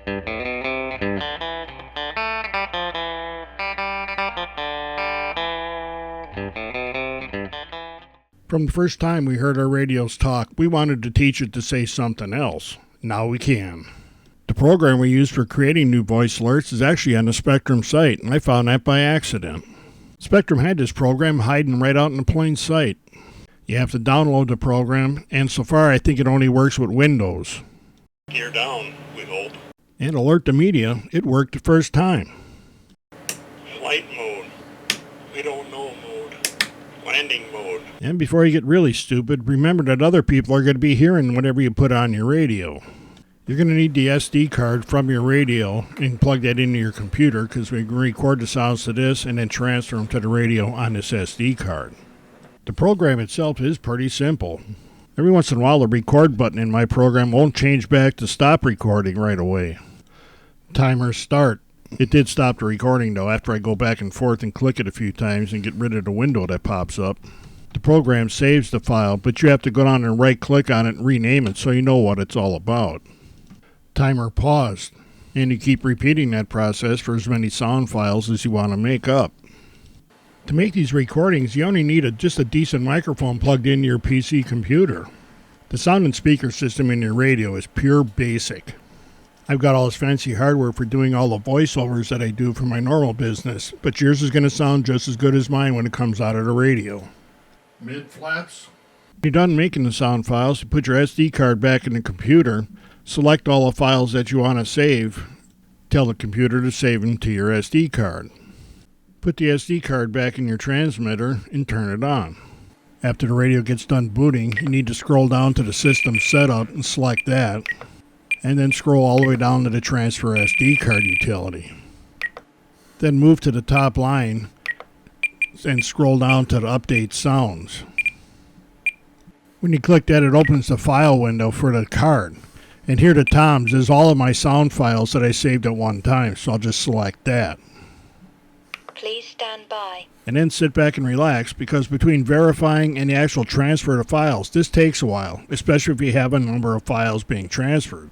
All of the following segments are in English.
From the first time we heard our radios talk, we wanted to teach it to say something else. Now we can. The program we use for creating new voice alerts is actually on the Spektrum site, and I found that by accident. Spektrum had this program hiding right out in the plain sight. You have to download the program, and so far I think it only works with Windows. Gear down, we hope. And Alert the Media, it worked the first time. Flight mode. We don't know mode. Landing mode. And before you get really stupid, remember that other people are going to be hearing whatever you put on your radio. You're going to need the SD card from your radio and plug that into your computer because we can record the sounds to this and then transfer them to the radio on this SD card. The program itself is pretty simple. Every once in a while the record button in my program won't change back to stop recording right away. Timer start. It did stop the recording though after I go back and forth and click it a few times and get rid of the window that pops up. The program saves the file, but you have to go down and right click on it and rename it so you know what it's all about. Timer paused, and you keep repeating that process for as many sound files as you want to make up. To make these recordings, you only need just a decent microphone plugged into your PC computer. The sound and speaker system in your radio is pure basic. I've got all this fancy hardware for doing all the voiceovers that I do for my normal business, but yours is going to sound just as good as mine when it comes out of the radio. Mid flaps. When you're done making the sound files, you put your SD card back in the computer, select all the files that you want to save, tell the computer to save them to your SD card. Put the SD card back in your transmitter and turn it on. After the radio gets done booting, you need to scroll down to the system setup and select that, and then scroll all the way down to the transfer SD card utility. Then move to the top line and scroll down to the update sounds. When you click that, it opens the file window for the card. And here the toms is all of my sound files that I saved at one time, so I'll just select that. Please stand by. And then sit back and relax, because between verifying and the actual transfer of files, this takes a while, especially if you have a number of files being transferred.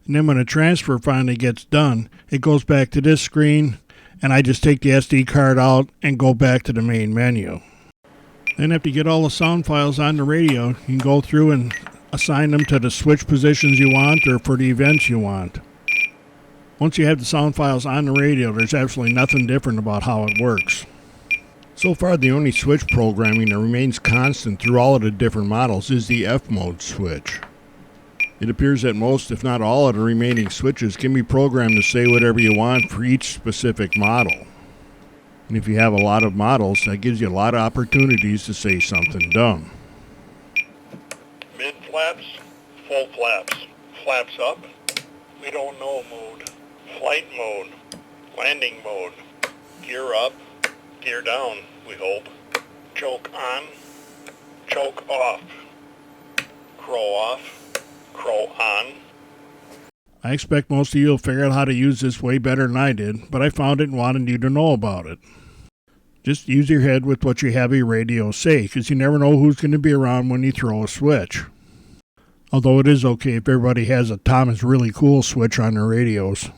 And then when a transfer finally gets done, it goes back to this screen, and I just take the SD card out and go back to the main menu. Then after you get all the sound files on the radio, you can go through and assign them to the switch positions you want or for the events you want. Once you have the sound files on the radio, there's absolutely nothing different about how it works. So far, the only switch programming that remains constant through all of the different models is the F-mode switch. It appears that most, if not all, of the remaining switches can be programmed to say whatever you want for each specific model. And if you have a lot of models, that gives you a lot of opportunities to say something dumb. Mid flaps, full flaps. Flaps up, we don't know mode. Flight mode, landing mode. Gear up, gear down, we hope. Choke on, choke off. Crow off. Crow on. I expect most of you will figure out how to use this way better than I did, but I found it and wanted you to know about it. Just use your head with what you have your radio say, because you never know who's going to be around when you throw a switch. Although it is okay if everybody has a Tom is really cool switch on their radios.